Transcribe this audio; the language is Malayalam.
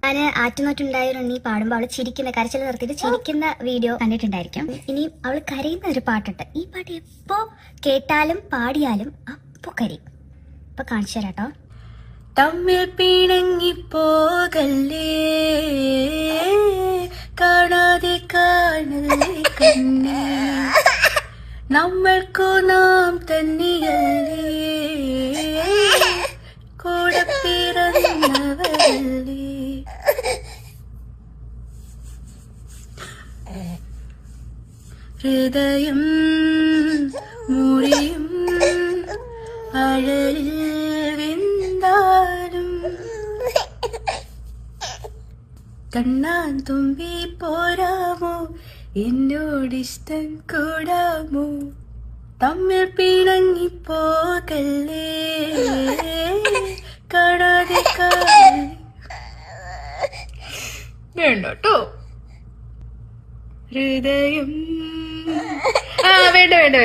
ഞാൻ ആറ്റുനോറ്റുണ്ടായ ഒരു ഉണ്ണി പാടുമ്പോൾ അവള് ചിരിക്കുന്ന കരച്ചിൽ നിർത്തിയിട്ട് ചിരിക്കുന്ന വീഡിയോ കണ്ടിട്ടുണ്ടായിരിക്കും. ഇനിയും അവൾ കരയുന്ന ഒരു പാട്ടുണ്ട്. ഈ പാട്ട് എപ്പോ കേട്ടാലും പാടിയാലും അപ്പോ കരയും. ഇപ്പൊ കാണിച്ചു തരാട്ടോ. തമ്മിൽ പിണങ്ങി പോകല്ലേ, കാണാതെ കാണല്ലേ കണ്ണേ, നമ്മൾക്കു നാം തന്നെയല്ലേ, കൂടെ പിറന്നവരല്ലേ. ഹൃദയം മുറിയും അഴലിൽ വെന്താലും കണ്ണാൻ തുമ്പി പോരാമോ, എന്നോടിഷ്ടം കൂടാമോ, തമ്മിൽ പിണങ്ങി പോകല്ലേ, കാണാതെ വേണ്ടോ ഹൃദയം വേണ്ട